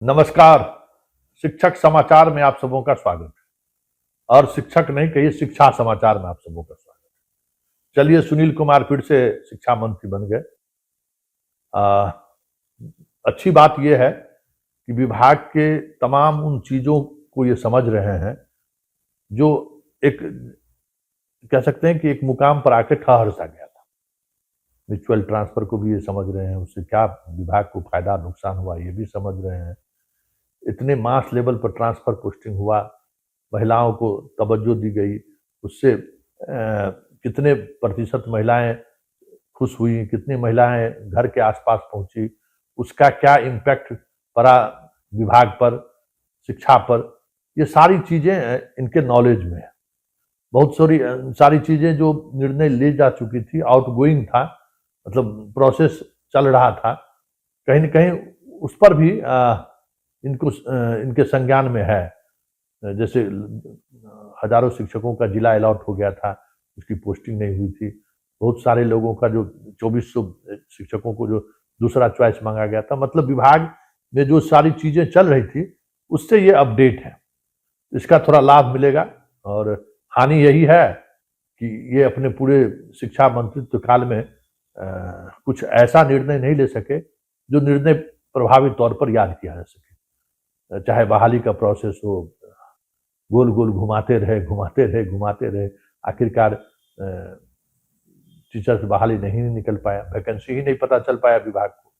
नमस्कार। शिक्षक समाचार में आप सबों का स्वागत है। और शिक्षक नहीं कहिए, शिक्षा समाचार में आप सबों का स्वागत है। चलिए, सुनील कुमार फिर से शिक्षा मंत्री बन गए। अच्छी बात यह है कि विभाग के तमाम उन चीजों को ये समझ रहे हैं जो एक कह सकते हैं कि एक मुकाम पर आके ठहर सा गया था। म्यूचुअल ट्रांसफर को भी ये समझ रहे हैं, उससे क्या विभाग को फायदा नुकसान हुआ ये भी समझ रहे हैं। इतने मास लेवल पर ट्रांसफर पोस्टिंग हुआ, महिलाओं को तवज्जो दी गई, उससे कितने प्रतिशत महिलाएं खुश हुई, कितनी महिलाएं घर के आसपास पहुंची, उसका क्या इम्पैक्ट पड़ा विभाग पर, शिक्षा पर, ये सारी चीजें इनके नॉलेज में है। बहुत सारी चीजें जो निर्णय ले जा चुकी थी, आउटगोइंग था, मतलब प्रोसेस चल रहा था, कहीं न कहीं उस पर भी इनके संज्ञान में है। जैसे हजारों शिक्षकों का जिला अलॉट हो गया था, उसकी पोस्टिंग नहीं हुई थी। बहुत सारे लोगों का जो 2400 शिक्षकों को जो दूसरा चॉइस मांगा गया था, मतलब विभाग में जो सारी चीजें चल रही थी उससे ये अपडेट है। इसका थोड़ा लाभ मिलेगा। और हानि यही है कि ये अपने पूरे शिक्षा मंत्रित्व काल में कुछ ऐसा निर्णय नहीं ले सके जो निर्णय प्रभावी तौर पर याद किया जा सके। चाहे बहाली का प्रोसेस हो, गोल गोल घुमाते रहे, आखिरकार टीचर्स बहाली नहीं निकल पाया, वैकेंसी ही नहीं पता चल पाया विभाग को।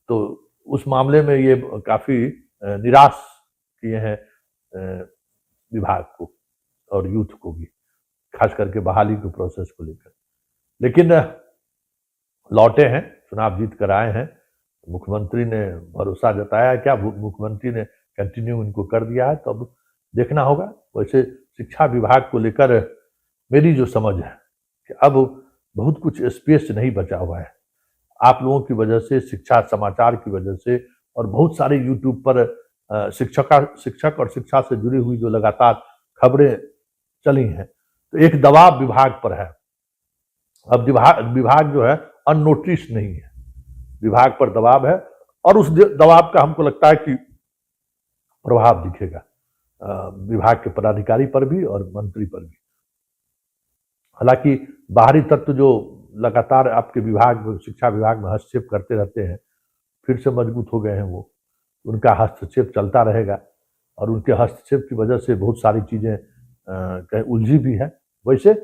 तो उस मामले में ये काफी निराश किए हैं विभाग को और यूथ को भी, खास करके बहाली के प्रोसेस को लेकर। लेकिन लौटे हैं, चुनाव जीत कर आए हैं। मुख्यमंत्री ने भरोसा जताया, क्या मुख्यमंत्री ने कंटिन्यू इनको कर दिया है, तो अब देखना होगा। वैसे शिक्षा विभाग को लेकर मेरी जो समझ है कि अब बहुत कुछ स्पेस नहीं बचा हुआ है। आप लोगों की वजह से, शिक्षा समाचार की वजह से, और बहुत सारे यूट्यूब पर शिक्षक और शिक्षा से जुड़ी हुई जो लगातार खबरें चली हैं, तो एक दबाव विभाग पर है। अब विभाग जो है अननोटिस नहीं है, विभाग पर दबाव है, और उस दबाव का हमको लगता है कि प्रभाव दिखेगा विभाग के पदाधिकारी पर भी और मंत्री पर भी। हालांकि बाहरी तत्व जो लगातार आपके विभाग, शिक्षा विभाग में हस्तक्षेप करते रहते हैं, फिर से मजबूत हो गए हैं वो, उनका हस्तक्षेप चलता रहेगा। और उनके हस्तक्षेप की वजह से बहुत सारी चीजें कहीं उलझी भी है। वैसे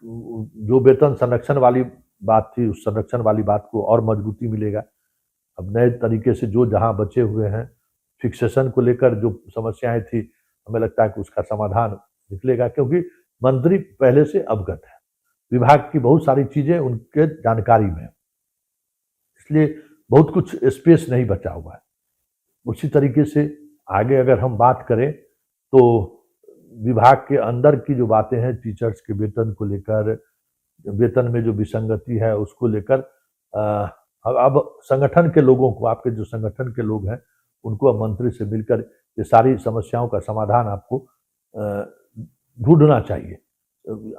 जो वेतन संरक्षण वाली बात थी, उस संरक्षण वाली बात को और मजबूती मिलेगा। अब नए तरीके से जो जहां बचे हुए हैं, फिक्सेशन को लेकर जो समस्याएं थी, हमें लगता है कि उसका समाधान निकलेगा, क्योंकि मंत्री पहले से अवगत है, विभाग की बहुत सारी चीजें उनके जानकारी में है, इसलिए बहुत कुछ स्पेस नहीं बचा हुआ है। उसी तरीके से आगे अगर हम बात करें तो विभाग के अंदर की जो बातें हैं, टीचर्स के वेतन को लेकर, वेतन में जो विसंगति है उसको लेकर, अब संगठन के लोगों को, आपके जो संगठन के लोग हैं, उनको अब मंत्री से मिलकर ये सारी समस्याओं का समाधान आपको ढूंढना चाहिए।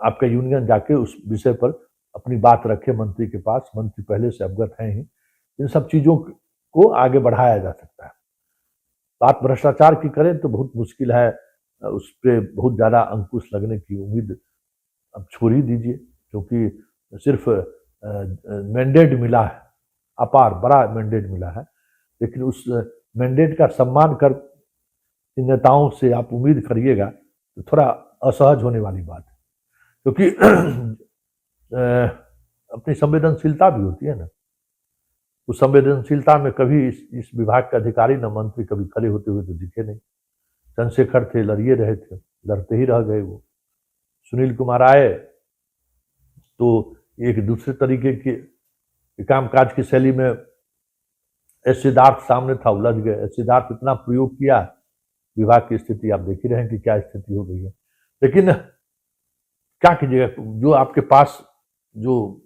आपका यूनियन जाके उस विषय पर अपनी बात रखे मंत्री के पास, मंत्री पहले से अवगत हैं ही। इन सब चीजों को आगे बढ़ाया जा सकता है। बात भ्रष्टाचार की करें तो बहुत मुश्किल है, उस पर बहुत ज्यादा अंकुश लगने की उम्मीद अब छोड़ ही दीजिए, क्योंकि सिर्फ मैंडेट मिला है, अपार बड़ा मैंडेट मिला है, लेकिन उस मैंडेट का सम्मान कर इन नेताओं से आप उम्मीद करिएगा तो थोड़ा असहज होने वाली बात है। क्योंकि अपनी संवेदनशीलता भी होती है ना, उस संवेदनशीलता में कभी इस विभाग के अधिकारी न मंत्री कभी खड़े होते हुए तो दिखे नहीं। चंद्रशेखर थे, लड़िए रहे थे, लड़ते ही रह गए वो। सुनील कुमार आए तो एक दूसरे तरीके के कामकाज की शैली में एस सिद्धार्थ सामने था, उलझ गए। एस सिद्धार्थ इतना प्रयोग किया, विभाग की स्थिति आप देख ही रहे हैं कि क्या स्थिति हो गई है। लेकिन क्या कीजिएगा, जो आपके पास जो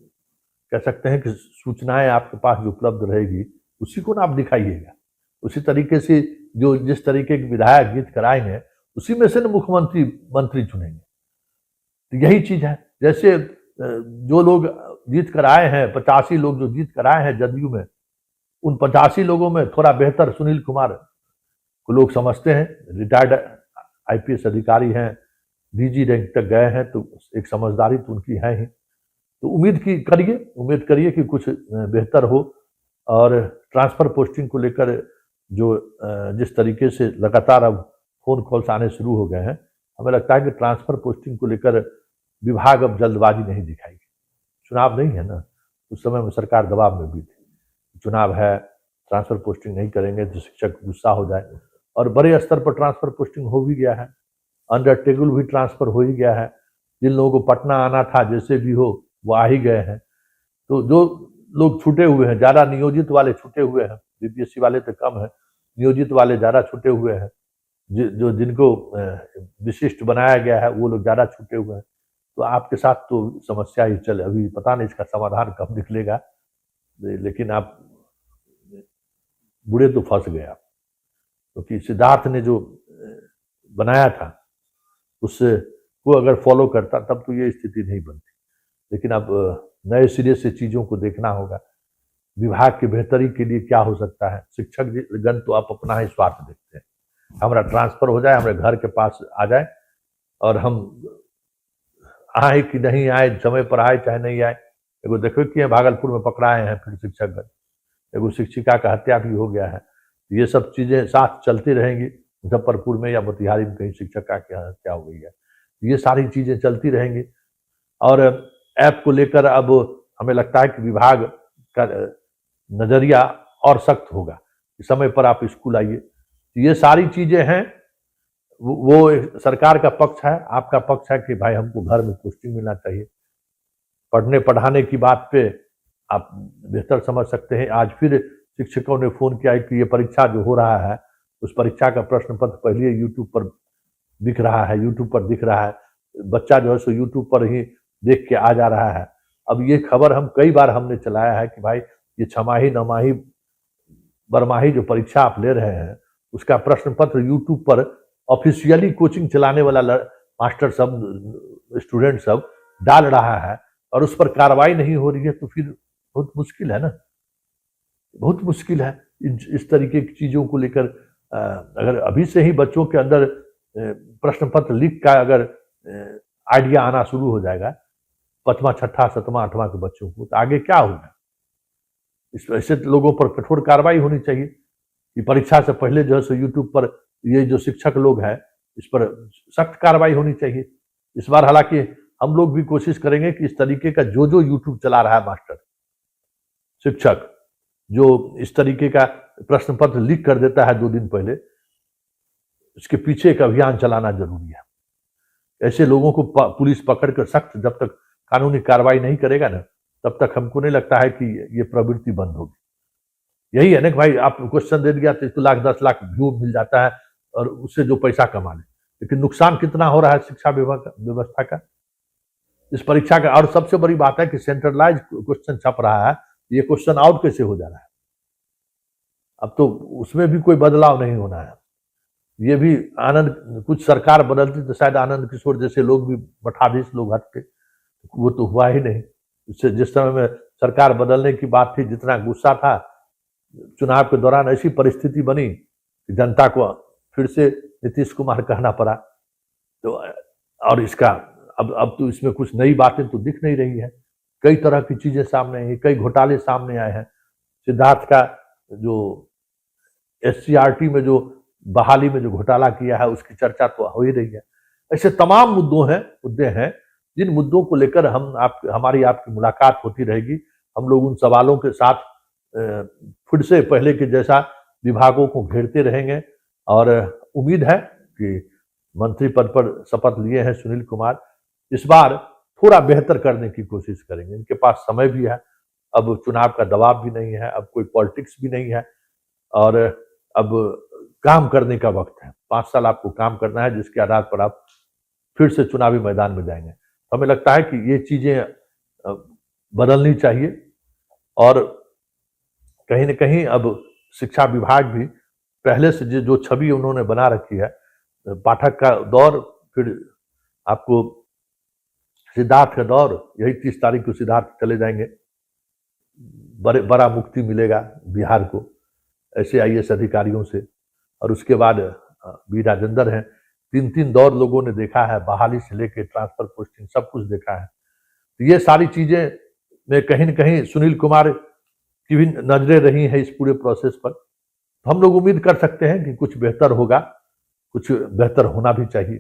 कह सकते हैं कि सूचनाएं आपके पास जो उपलब्ध रहेगी, उसी को ना आप दिखाइएगा। उसी तरीके से जो जिस तरीके के विधायक जीत कर आएंगे, उसी में से ना मुख्यमंत्री मंत्री चुनेंगे। तो यही चीज है। जैसे जो लोग जीत कर आए हैं, 85 लोग जो जीत कर आए हैं जदयू में, उन 85 लोगों में थोड़ा बेहतर सुनील कुमार को लोग समझते हैं, रिटायर्ड आईपीएस अधिकारी हैं, डीजी रैंक तक गए हैं, तो एक समझदारी तो उनकी है ही। तो उम्मीद करिए कि कुछ बेहतर हो। और ट्रांसफर पोस्टिंग को लेकर जो जिस तरीके से लगातार अब फोन कॉल्स आने शुरू हो गए हैं, हमें लगता है कि ट्रांसफर पोस्टिंग को लेकर विभाग अब जल्दबाजी नहीं दिखाएगी। चुनाव नहीं है ना, उस समय में सरकार दबाव में भी थी, चुनाव है, ट्रांसफर पोस्टिंग नहीं करेंगे तो शिक्षक गुस्सा हो जाए। और बड़े स्तर पर ट्रांसफर पोस्टिंग हो भी गया है, अंडर टेबल भी ट्रांसफर हो ही गया है। जिन लोगों को पटना आना था जैसे भी हो वो आ ही गए हैं। तो जो लोग छूटे हुए हैं, ज़्यादा नियोजित वाले छूटे हुए हैं, बीपीएससी वाले तो कम है, नियोजित वाले ज़्यादा छूटे हुए हैं। जो जिनको विशिष्ट बनाया गया है वो लोग ज़्यादा छूटे हुए हैं। तो आपके साथ तो समस्या ही चले, अभी पता नहीं इसका समाधान कब निकलेगा, लेकिन आप बुरे तो फंस गए आप, क्योंकि सिद्धार्थ ने जो बनाया था उससे को अगर फॉलो करता तब तो ये स्थिति नहीं बनती। लेकिन अब नए सिरे से चीज़ों को देखना होगा, विभाग की बेहतरी के लिए क्या हो सकता है। शिक्षक गण तो आप अपना ही स्वार्थ देखते हैं, हमारा ट्रांसफर हो जाए, हमारे घर के पास आ जाए और हम आए कि नहीं आए, समय पर आए चाहे नहीं आए। एगो देखो कि भागलपुर में पकड़ाए हैं फिर शिक्षकगण, एगो शिक्षिका का हत्या भी हो गया है। ये सब चीज़ें साथ चलती रहेंगी। मुजफ्फरपुर में या मोतिहारी में कहीं शिक्षिका की हत्या हो गई है, ये सारी चीज़ें चलती रहेंगी। और ऐप को लेकर अब हमें लगता है कि विभाग का नज़रिया और सख्त होगा कि समय पर आप स्कूल आइए। ये सारी चीज़ें हैं, वो सरकार का पक्ष है, आपका पक्ष है कि भाई हमको घर में पोस्टिंग मिलना चाहिए। पढ़ने पढ़ाने की बात पे आप बेहतर समझ सकते हैं। आज फिर शिक्षकों ने फ़ोन किया है कि ये परीक्षा जो हो रहा है, उस परीक्षा का प्रश्न पत्र पहले यूट्यूब पर दिख रहा है, यूट्यूब पर दिख रहा है, बच्चा जो है सो यूट्यूब पर ही देख के आ जा रहा है। अब ये खबर हम कई बार हमने चलाया है कि भाई ये छमाही, नौमाही, बरमाही जो परीक्षा आप ले रहे हैं, उसका प्रश्न पत्र यूट्यूब पर ऑफिशियली कोचिंग चलाने वाला मास्टर सब, स्टूडेंट सब डाल रहा है और उस पर कार्रवाई नहीं हो रही है, तो फिर बहुत मुश्किल है ना, बहुत मुश्किल है। इस तरीके की चीज़ों को लेकर अगर अभी से ही बच्चों के अंदर प्रश्न पत्र लीक का अगर आइडिया आना शुरू हो जाएगा, 5वां, 6ठा, 7वां, 8वां के बच्चों को, तो आगे क्या होगा। इस ऐसे लोगों पर कठोर कार्रवाई होनी चाहिए कि परीक्षा से पहले जो है सो यूट्यूब पर ये जो शिक्षक लोग हैं इस पर सख्त कार्रवाई होनी चाहिए। इस बार हालांकि हम लोग भी कोशिश करेंगे कि इस तरीके का जो यूट्यूब चला रहा है मास्टर, शिक्षक जो इस तरीके का प्रश्न पत्र लीक कर देता है 2 दिन पहले, इसके पीछे एक अभियान चलाना जरूरी है। ऐसे लोगों को पुलिस पकड़कर सख्त जब तक कानूनी कार्रवाई नहीं करेगा ना, तब तक हमको नहीं लगता है कि ये प्रवृत्ति बंद होगी। यही है ना कि भाई आप क्वेश्चन दे दिया तो 1 लाख 10 लाख व्यू मिल जाता है और उससे जो पैसा कमा ले, लेकिन नुकसान कितना हो रहा है शिक्षा व्यवस्था का, इस परीक्षा का। और सबसे बड़ी बात है कि सेंट्रलाइज क्वेश्चन छप रहा है, ये क्वेश्चन आउट कैसे हो जा रहा है। अब तो उसमें भी कोई बदलाव नहीं होना है। ये भी आनंद, कुछ सरकार बदलती तो शायद आनंद किशोर जैसे लोग भी, मठाधीश लोग हटते, वो तो हुआ ही नहीं। उससे जिस समय में सरकार बदलने की बात थी, जितना गुस्सा था, चुनाव के दौरान ऐसी परिस्थिति बनी कि जनता को फिर से नीतीश कुमार कहना पड़ा। तो और इसका अब तो इसमें कुछ नई बातें तो दिख नहीं रही है, कई तरह की चीजें सामने आई, कई घोटाले सामने आए हैं। सिद्धार्थ का जो एससीईआरटी में जो बहाली में जो घोटाला किया है उसकी चर्चा तो हो ही रही है। ऐसे तमाम मुद्दे हैं जिन मुद्दों को लेकर हमारी आपकी मुलाकात होती रहेगी। हम लोग उन सवालों के साथ फिर से पहले के जैसा विभागों को घेरते रहेंगे। और उम्मीद है कि मंत्री पद पर शपथ लिए हैं सुनील कुमार, इस बार थोड़ा बेहतर करने की कोशिश करेंगे। इनके पास समय भी है, अब चुनाव का दबाव भी नहीं है, अब कोई पॉलिटिक्स भी नहीं है, और अब काम करने का वक्त है। 5 साल आपको काम करना है, जिसके आधार पर आप फिर से चुनावी मैदान में जाएंगे। हमें लगता है कि ये चीजें बदलनी चाहिए। और कहीं न कहीं अब शिक्षा विभाग भी पहले से जो छवि उन्होंने बना रखी है, पाठक का दौर, फिर आपको सिद्धार्थ का दौर, यही 30 तारीख को सिद्धार्थ चले जाएंगे, बड़ा मुक्ति मिलेगा बिहार को ऐसे आईएएस अधिकारियों से। और उसके बाद बी राजेंद्र हैं, 3 दौर लोगों ने देखा है, बहाली से लेके ट्रांसफर पोस्टिंग सब कुछ देखा है। तो ये सारी चीजें में कहीं न कहीं सुनील कुमार की भी नजरें रही हैं इस पूरे प्रोसेस पर। तो हम लोग उम्मीद कर सकते हैं कि कुछ बेहतर होगा, कुछ बेहतर होना भी चाहिए।